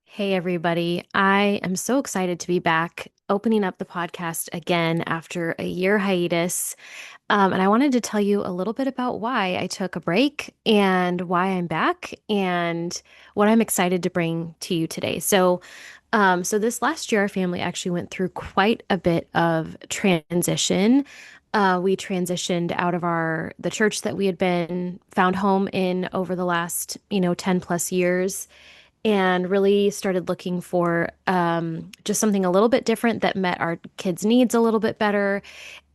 Hey, everybody. I am so excited to be back opening up the podcast again after a year hiatus. And I wanted to tell you a little bit about why I took a break and why I'm back and what I'm excited to bring to you today. So this last year, our family actually went through quite a bit of transition. We transitioned out of the church that we had been found home in over the last, 10 plus years and really started looking for just something a little bit different that met our kids' needs a little bit better.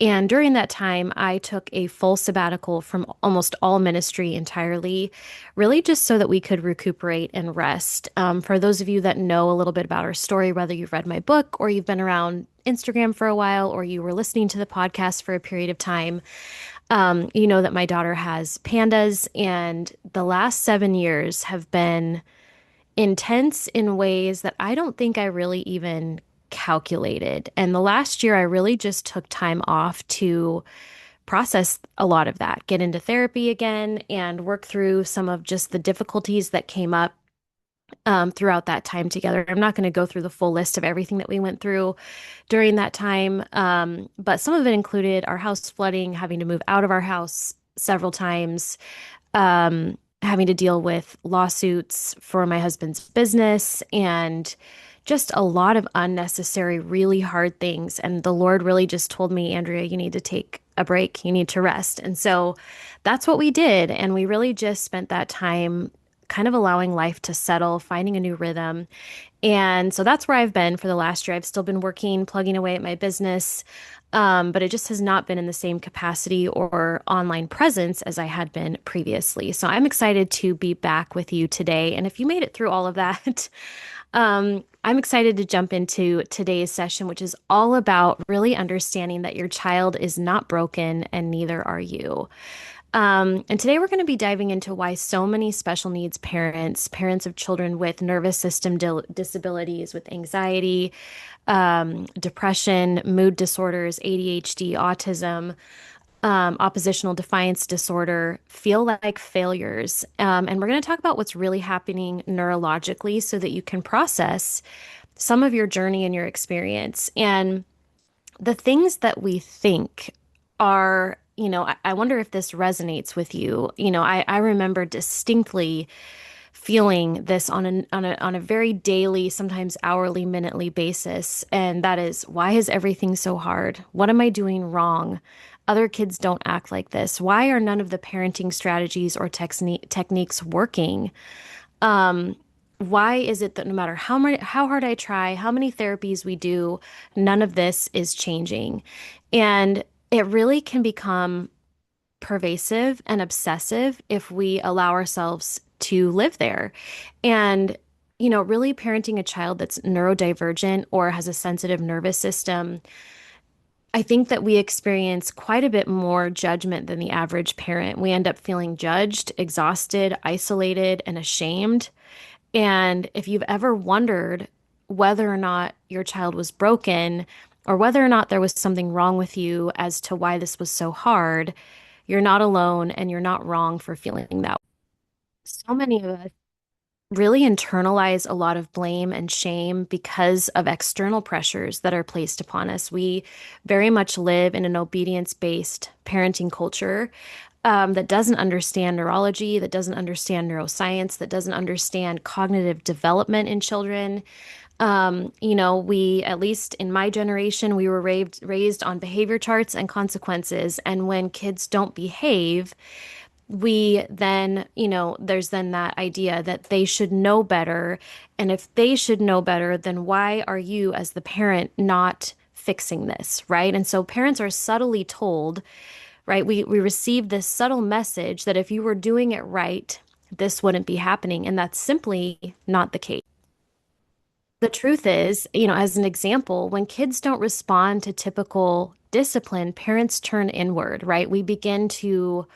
And during that time, I took a full sabbatical from almost all ministry entirely, really just so that we could recuperate and rest. For those of you that know a little bit about our story, whether you've read my book or you've been around Instagram for a while or you were listening to the podcast for a period of time, you know that my daughter has pandas, and the last 7 years have been intense in ways that I don't think I really even calculated. And the last year, I really just took time off to process a lot of that, get into therapy again, and work through some of just the difficulties that came up throughout that time together. I'm not going to go through the full list of everything that we went through during that time, but some of it included our house flooding, having to move out of our house several times, having to deal with lawsuits for my husband's business, and just a lot of unnecessary, really hard things. And the Lord really just told me, Andrea, you need to take a break. You need to rest. And so that's what we did. And we really just spent that time kind of allowing life to settle, finding a new rhythm. And so that's where I've been for the last year. I've still been working, plugging away at my business, but it just has not been in the same capacity or online presence as I had been previously. So I'm excited to be back with you today. And if you made it through all of that, I'm excited to jump into today's session, which is all about really understanding that your child is not broken and neither are you. And today we're going to be diving into why so many special needs parents of children with nervous system disabilities, with anxiety, depression, mood disorders, ADHD, autism, oppositional defiance disorder, feel like failures. And we're going to talk about what's really happening neurologically so that you can process some of your journey and your experience. And the things that we think are, I wonder if this resonates with you. I remember distinctly feeling this on a very daily, sometimes hourly, minutely basis. And that is, why is everything so hard? What am I doing wrong? Other kids don't act like this. Why are none of the parenting strategies or techniques working? Why is it that no matter how hard I try, how many therapies we do, none of this is changing? And it really can become pervasive and obsessive if we allow ourselves to live there. And, really parenting a child that's neurodivergent or has a sensitive nervous system, I think that we experience quite a bit more judgment than the average parent. We end up feeling judged, exhausted, isolated, and ashamed. And if you've ever wondered whether or not your child was broken or whether or not there was something wrong with you as to why this was so hard, you're not alone and you're not wrong for feeling that. So many of us really internalize a lot of blame and shame because of external pressures that are placed upon us. We very much live in an obedience-based parenting culture that doesn't understand neurology, that doesn't understand neuroscience, that doesn't understand cognitive development in children. We, at least in my generation, we were raised on behavior charts and consequences. And when kids don't behave, we then, there's then that idea that they should know better. And if they should know better, then why are you, as the parent, not fixing this, right? And so parents are subtly told, right? We receive this subtle message that if you were doing it right, this wouldn't be happening. And that's simply not the case. The truth is, as an example, when kids don't respond to typical discipline, parents turn inward, right? We begin to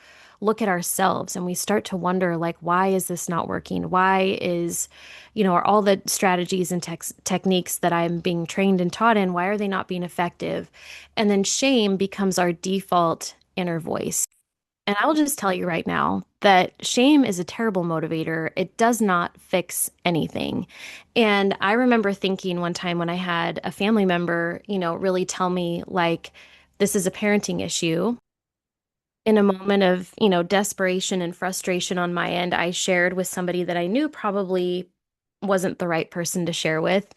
look at ourselves and we start to wonder, like, why is this not working? Why is, are all the strategies and techniques that I'm being trained and taught in, why are they not being effective? And then shame becomes our default inner voice. And I will just tell you right now that shame is a terrible motivator. It does not fix anything. And I remember thinking one time when I had a family member, really tell me, like, this is a parenting issue. In a moment of, desperation and frustration on my end, I shared with somebody that I knew probably wasn't the right person to share with,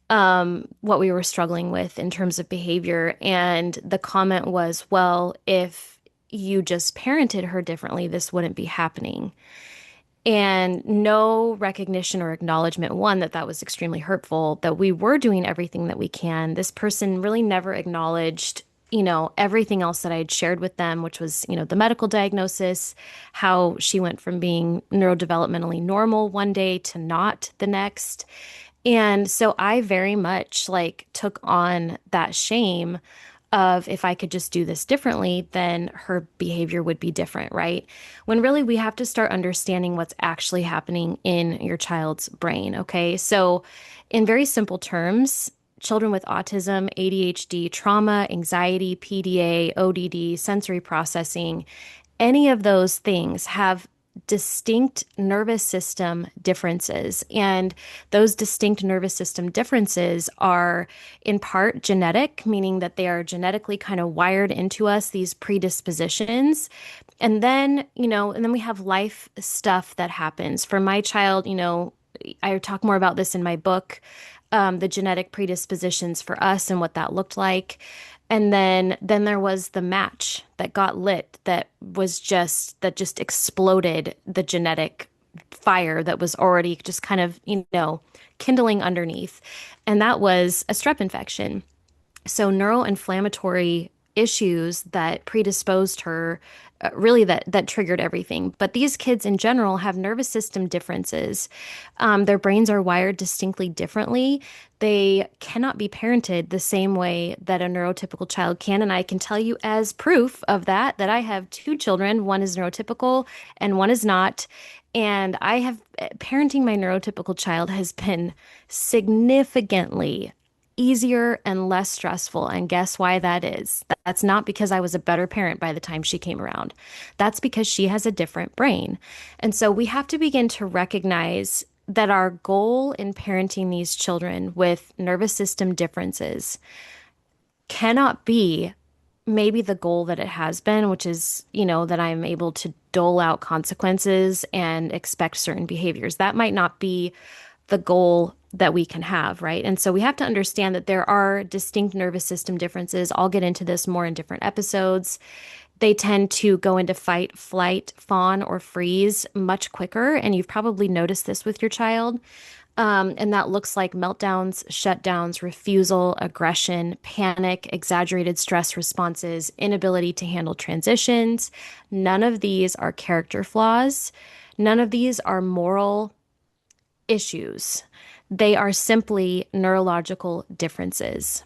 what we were struggling with in terms of behavior. And the comment was, well, if you just parented her differently, this wouldn't be happening. And no recognition or acknowledgement, one, that that was extremely hurtful, that we were doing everything that we can. This person really never acknowledged, everything else that I had shared with them, which was, the medical diagnosis, how she went from being neurodevelopmentally normal one day to not the next. And so I very much like took on that shame of if I could just do this differently, then her behavior would be different, right? When really we have to start understanding what's actually happening in your child's brain, okay? So, in very simple terms, children with autism, ADHD, trauma, anxiety, PDA, ODD, sensory processing, any of those things have distinct nervous system differences. And those distinct nervous system differences are in part genetic, meaning that they are genetically kind of wired into us, these predispositions. And then we have life stuff that happens. For my child, I talk more about this in my book, the genetic predispositions for us and what that looked like. And then there was the match that got lit that just exploded the genetic fire that was already just kind of, kindling underneath. And that was a strep infection. So neuroinflammatory issues that predisposed her, really that triggered everything. But these kids in general have nervous system differences. Their brains are wired distinctly differently. They cannot be parented the same way that a neurotypical child can. And I can tell you as proof of that I have two children. One is neurotypical and one is not. And I have parenting my neurotypical child has been significantly easier and less stressful. And guess why that is? That's not because I was a better parent by the time she came around. That's because she has a different brain. And so we have to begin to recognize that our goal in parenting these children with nervous system differences cannot be maybe the goal that it has been, which is, that I'm able to dole out consequences and expect certain behaviors. That might not be the goal that we can have, right? And so we have to understand that there are distinct nervous system differences. I'll get into this more in different episodes. They tend to go into fight, flight, fawn, or freeze much quicker. And you've probably noticed this with your child. And that looks like meltdowns, shutdowns, refusal, aggression, panic, exaggerated stress responses, inability to handle transitions. None of these are character flaws. None of these are moral issues. They are simply neurological differences.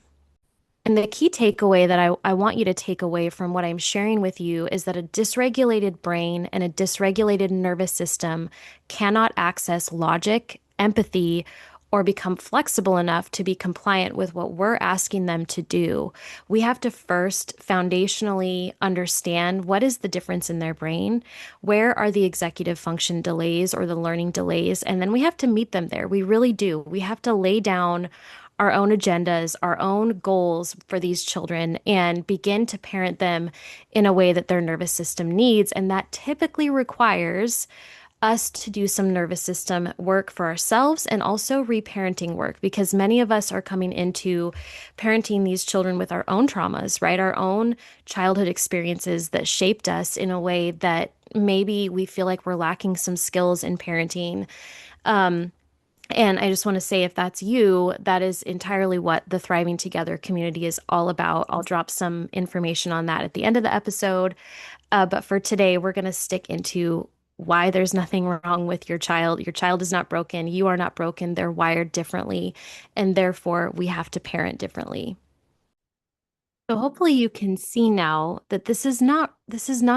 And the key takeaway that I want you to take away from what I'm sharing with you is that a dysregulated brain and a dysregulated nervous system cannot access logic, empathy, or become flexible enough to be compliant with what we're asking them to do. We have to first foundationally understand what is the difference in their brain, where are the executive function delays or the learning delays, and then we have to meet them there. We really do. We have to lay down our own agendas, our own goals for these children, and begin to parent them in a way that their nervous system needs. And that typically requires us to do some nervous system work for ourselves and also reparenting work because many of us are coming into parenting these children with our own traumas, right? Our own childhood experiences that shaped us in a way that maybe we feel like we're lacking some skills in parenting. And I just want to say, if that's you, that is entirely what the Thriving Together community is all about. I'll drop some information on that at the end of the episode. But for today, we're going to stick into why there's nothing wrong with your child. Your child is not broken. You are not broken. They're wired differently. And therefore, we have to parent differently. So hopefully you can see now that this is not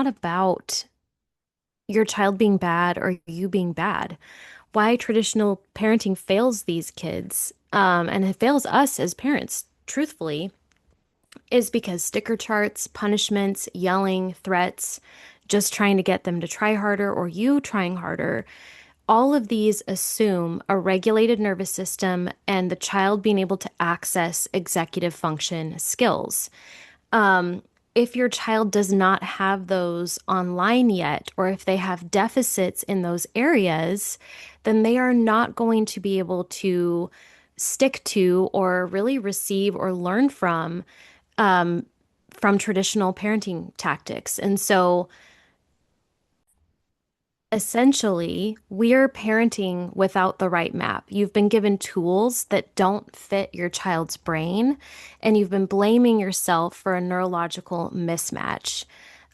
about your child being bad or you being bad. Why traditional parenting fails these kids, and it fails us as parents, truthfully, is because sticker charts, punishments, yelling, threats, just trying to get them to try harder or you trying harder, all of these assume a regulated nervous system and the child being able to access executive function skills. If your child does not have those online yet, or if they have deficits in those areas, then they are not going to be able to stick to or really receive or learn from traditional parenting tactics. And so essentially, we're parenting without the right map. You've been given tools that don't fit your child's brain, and you've been blaming yourself for a neurological mismatch.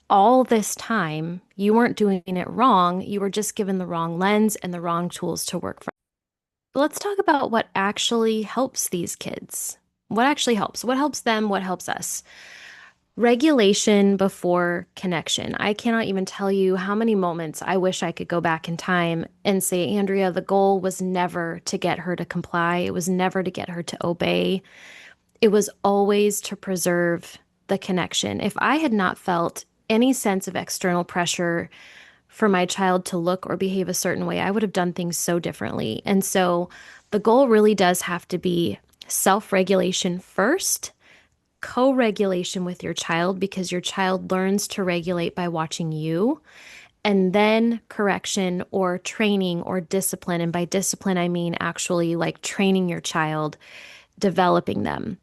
All this time, you weren't doing it wrong. You were just given the wrong lens and the wrong tools to work from. But let's talk about what actually helps these kids. What actually helps? What helps them? What helps us? Regulation before connection. I cannot even tell you how many moments I wish I could go back in time and say, Andrea, the goal was never to get her to comply. It was never to get her to obey. It was always to preserve the connection. If I had not felt any sense of external pressure for my child to look or behave a certain way, I would have done things so differently. And so the goal really does have to be self-regulation first, co-regulation with your child because your child learns to regulate by watching you, and then correction or training or discipline. And by discipline, I mean actually like training your child, developing them.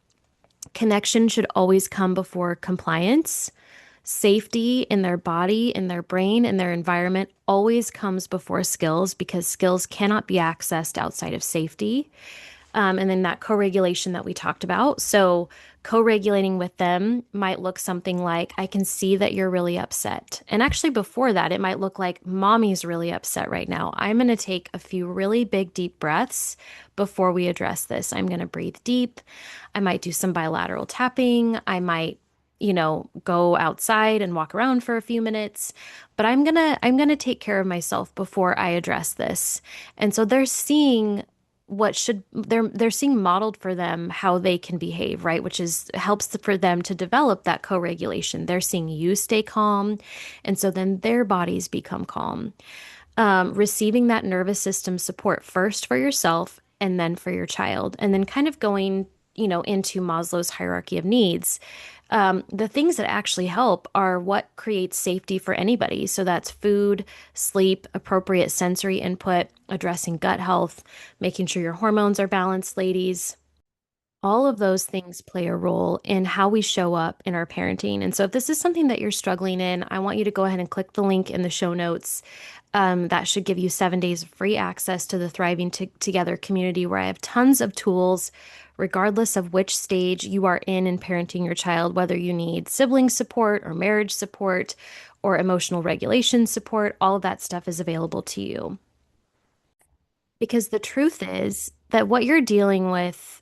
Connection should always come before compliance. Safety in their body, in their brain, in their environment always comes before skills because skills cannot be accessed outside of safety. And then that co-regulation that we talked about. So co-regulating with them might look something like, I can see that you're really upset. And actually before that, it might look like mommy's really upset right now. I'm going to take a few really big, deep breaths before we address this. I'm going to breathe deep. I might do some bilateral tapping. I might go outside and walk around for a few minutes, but I'm going to take care of myself before I address this. And so they're seeing modeled for them how they can behave, right? Which is helps for them to develop that co-regulation. They're seeing you stay calm, and so then their bodies become calm. Receiving that nervous system support first for yourself and then for your child, and then kind of going, into Maslow's hierarchy of needs. The things that actually help are what creates safety for anybody. So that's food, sleep, appropriate sensory input, addressing gut health, making sure your hormones are balanced, ladies. All of those things play a role in how we show up in our parenting. And so, if this is something that you're struggling in, I want you to go ahead and click the link in the show notes. That should give you 7 days of free access to the Thriving Together community, where I have tons of tools, regardless of which stage you are in parenting your child, whether you need sibling support or marriage support or emotional regulation support, all of that stuff is available to you. Because the truth is that what you're dealing with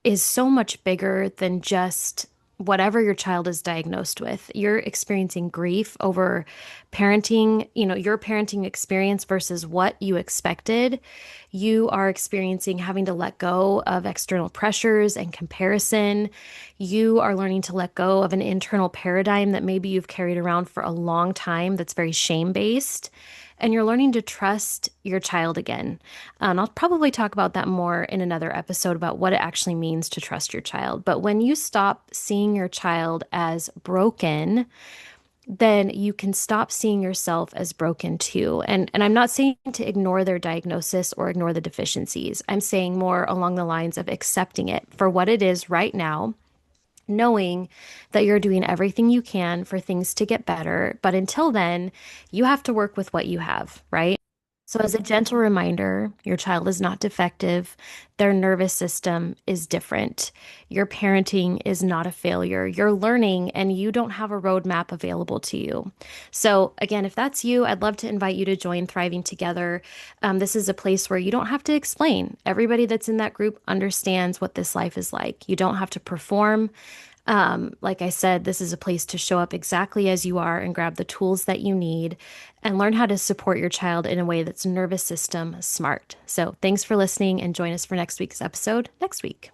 is so much bigger than just whatever your child is diagnosed with. You're experiencing grief over parenting, your parenting experience versus what you expected. You are experiencing having to let go of external pressures and comparison. You are learning to let go of an internal paradigm that maybe you've carried around for a long time that's very shame-based, and you're learning to trust your child again. And I'll probably talk about that more in another episode about what it actually means to trust your child. But when you stop seeing your child as broken, then you can stop seeing yourself as broken too. And I'm not saying to ignore their diagnosis or ignore the deficiencies. I'm saying more along the lines of accepting it for what it is right now, knowing that you're doing everything you can for things to get better. But until then, you have to work with what you have, right? So, as a gentle reminder, your child is not defective. Their nervous system is different. Your parenting is not a failure. You're learning and you don't have a roadmap available to you. So, again, if that's you, I'd love to invite you to join Thriving Together. This is a place where you don't have to explain. Everybody that's in that group understands what this life is like. You don't have to perform. Like I said, this is a place to show up exactly as you are and grab the tools that you need and learn how to support your child in a way that's nervous system smart. So thanks for listening and join us for next week's episode next week.